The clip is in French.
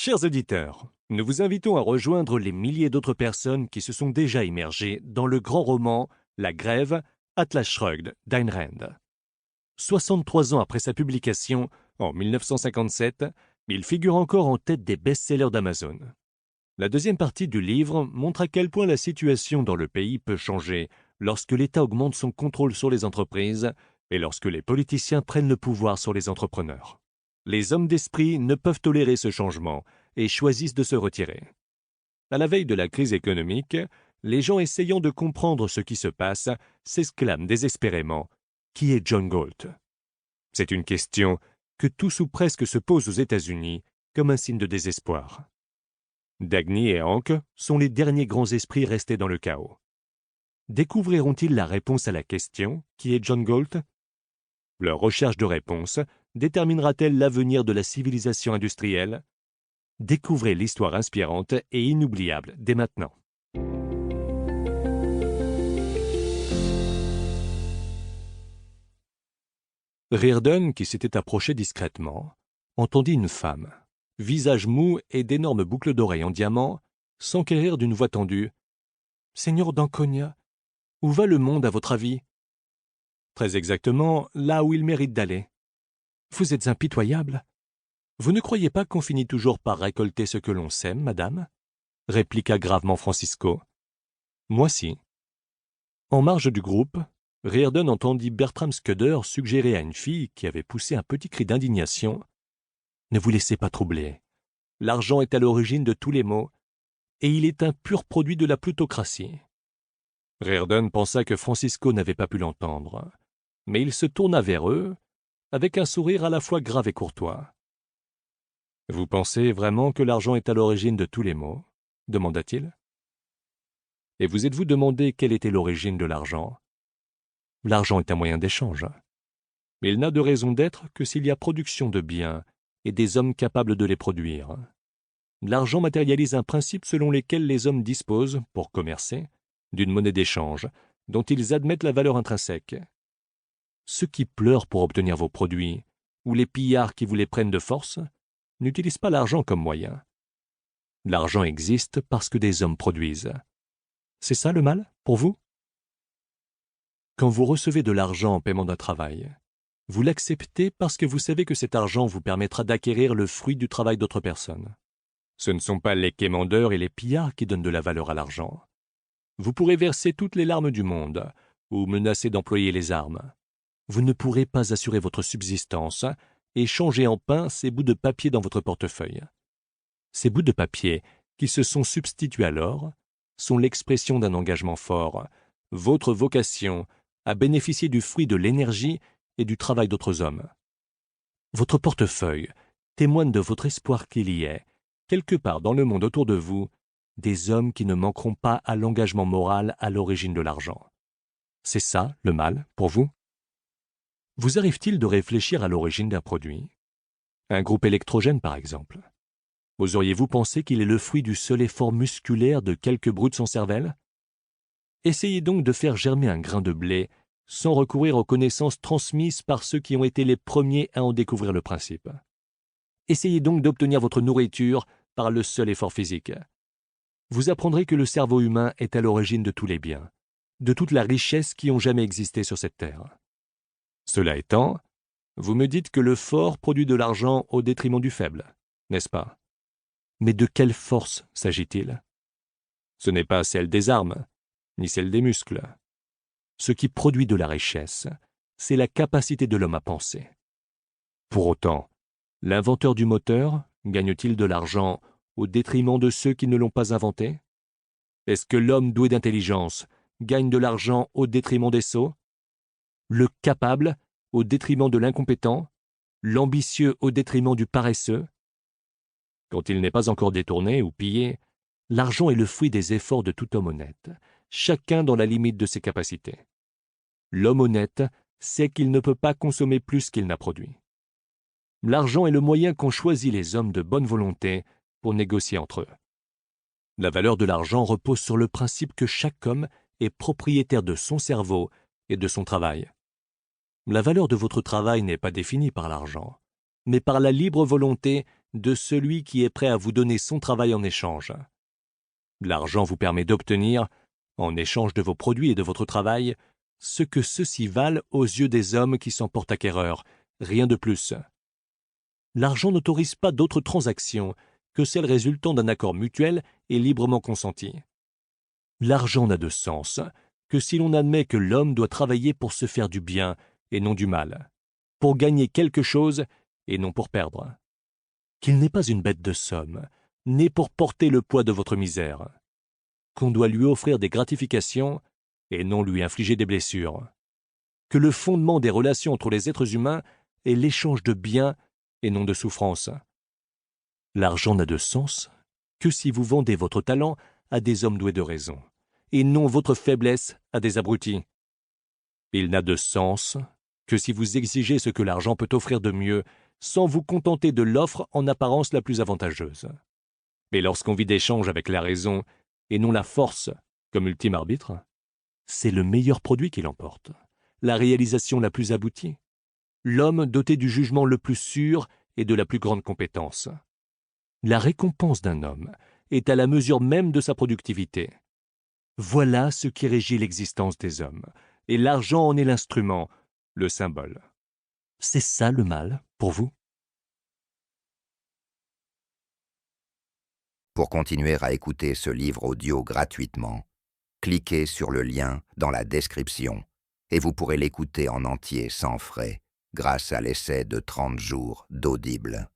Chers auditeurs, nous vous invitons à rejoindre les milliers d'autres personnes qui se sont déjà immergées dans le grand roman La Grève, Atlas Shrugged d'Ayn Rand. 63 ans après sa publication, en 1957, il figure encore en tête des best-sellers d'Amazon. La deuxième partie du livre montre à quel point la situation dans le pays peut changer lorsque l'État augmente son contrôle sur les entreprises et lorsque les politiciens prennent le pouvoir sur les entrepreneurs. Les hommes d'esprit ne peuvent tolérer ce changement et choisissent de se retirer. À la veille de la crise économique, les gens essayant de comprendre ce qui se passe s'exclament désespérément « Qui est John Galt ?» C'est une question que tous ou presque se posent aux États-Unis comme un signe de désespoir. Dagny et Hank sont les derniers grands esprits restés dans le chaos. Découvriront-ils la réponse à la question « Qui est John Galt ?» Leur recherche de réponse déterminera-t-elle l'avenir de la civilisation industrielle? Découvrez l'histoire inspirante et inoubliable dès maintenant. Reardon, qui s'était approché discrètement, entendit une femme, visage mou et d'énormes boucles d'oreilles en diamant, s'enquérir d'une voix tendue. « Seigneur d'Anconia, où va le monde à votre avis ?»« Très exactement, là où il mérite d'aller. »« Vous êtes impitoyable. Vous ne croyez pas qu'on finit toujours par récolter ce que l'on sème, madame ?» répliqua gravement Francisco. « Moi si. » En marge du groupe, Reardon entendit Bertram Scudder suggérer à une fille qui avait poussé un petit cri d'indignation « Ne vous laissez pas troubler. L'argent est à l'origine de tous les maux, et il est un pur produit de la plutocratie. » Reardon pensa que Francisco n'avait pas pu l'entendre, mais il se tourna vers eux, avec un sourire à la fois grave et courtois. « Vous pensez vraiment que l'argent est à l'origine de tous les maux ?» demanda-t-il. « Et vous êtes-vous demandé quelle était l'origine de l'argent ? L'argent est un moyen d'échange. Mais il n'a de raison d'être que s'il y a production de biens et des hommes capables de les produire. L'argent matérialise un principe selon lequel les hommes disposent, pour commercer, d'une monnaie d'échange dont ils admettent la valeur intrinsèque. Ceux qui pleurent pour obtenir vos produits, ou les pillards qui vous les prennent de force, n'utilisent pas l'argent comme moyen. L'argent existe parce que des hommes produisent. C'est ça le mal, pour vous ? Quand vous recevez de l'argent en paiement d'un travail, vous l'acceptez parce que vous savez que cet argent vous permettra d'acquérir le fruit du travail d'autres personnes. Ce ne sont pas les quémandeurs et les pillards qui donnent de la valeur à l'argent. Vous pourrez verser toutes les larmes du monde, ou menacer d'employer les armes. Vous ne pourrez pas assurer votre subsistance et changer en pain ces bouts de papier dans votre portefeuille. Ces bouts de papier, qui se sont substitués à l'or, sont l'expression d'un engagement fort, votre vocation à bénéficier du fruit de l'énergie et du travail d'autres hommes. Votre portefeuille témoigne de votre espoir qu'il y ait, quelque part dans le monde autour de vous, des hommes qui ne manqueront pas à l'engagement moral à l'origine de l'argent. C'est ça, le mal, pour vous ? Vous arrive-t-il de réfléchir à l'origine d'un produit ? Un groupe électrogène, par exemple. Oseriez-vous penser qu'il est le fruit du seul effort musculaire de quelques brutes sans cervelle ? Essayez donc de faire germer un grain de blé sans recourir aux connaissances transmises par ceux qui ont été les premiers à en découvrir le principe. Essayez donc d'obtenir votre nourriture par le seul effort physique. Vous apprendrez que le cerveau humain est à l'origine de tous les biens, de toute la richesse qui ont jamais existé sur cette terre. Cela étant, vous me dites que le fort produit de l'argent au détriment du faible, n'est-ce pas ? Mais de quelle force s'agit-il ? Ce n'est pas celle des armes, ni celle des muscles. Ce qui produit de la richesse, c'est la capacité de l'homme à penser. Pour autant, l'inventeur du moteur gagne-t-il de l'argent au détriment de ceux qui ne l'ont pas inventé ? Est-ce que l'homme doué d'intelligence gagne de l'argent au détriment des sots ? Le capable au détriment de l'incompétent ? L'ambitieux au détriment du paresseux ? Quand il n'est pas encore détourné ou pillé, l'argent est le fruit des efforts de tout homme honnête, chacun dans la limite de ses capacités. L'homme honnête sait qu'il ne peut pas consommer plus qu'il n'a produit. L'argent est le moyen qu'ont choisi les hommes de bonne volonté pour négocier entre eux. La valeur de l'argent repose sur le principe que chaque homme est propriétaire de son cerveau et de son travail. La valeur de votre travail n'est pas définie par l'argent, mais par la libre volonté de celui qui est prêt à vous donner son travail en échange. L'argent vous permet d'obtenir, en échange de vos produits et de votre travail, ce que ceux-ci valent aux yeux des hommes qui s'en portent acquéreurs, rien de plus. L'argent n'autorise pas d'autres transactions que celles résultant d'un accord mutuel et librement consenti. L'argent n'a de sens que si l'on admet que l'homme doit travailler pour se faire du bien et non du mal, pour gagner quelque chose et non pour perdre. Qu'il n'est pas une bête de somme, né pour porter le poids de votre misère, qu'on doit lui offrir des gratifications et non lui infliger des blessures, que le fondement des relations entre les êtres humains est l'échange de biens et non de souffrances. L'argent n'a de sens que si vous vendez votre talent à des hommes doués de raison, et non votre faiblesse à des abrutis. Il n'a de sens que si vous exigez ce que l'argent peut offrir de mieux, sans vous contenter de l'offre en apparence la plus avantageuse. Mais lorsqu'on vit d'échange avec la raison, et non la force comme ultime arbitre, c'est le meilleur produit qui l'emporte, la réalisation la plus aboutie, l'homme doté du jugement le plus sûr et de la plus grande compétence. La récompense d'un homme est à la mesure même de sa productivité. Voilà ce qui régit l'existence des hommes, et l'argent en est l'instrument, le symbole. C'est ça le mal, pour vous? Pour continuer à écouter ce livre audio gratuitement, cliquez sur le lien dans la description et vous pourrez l'écouter en entier sans frais grâce à l'essai de 30 jours d'Audible.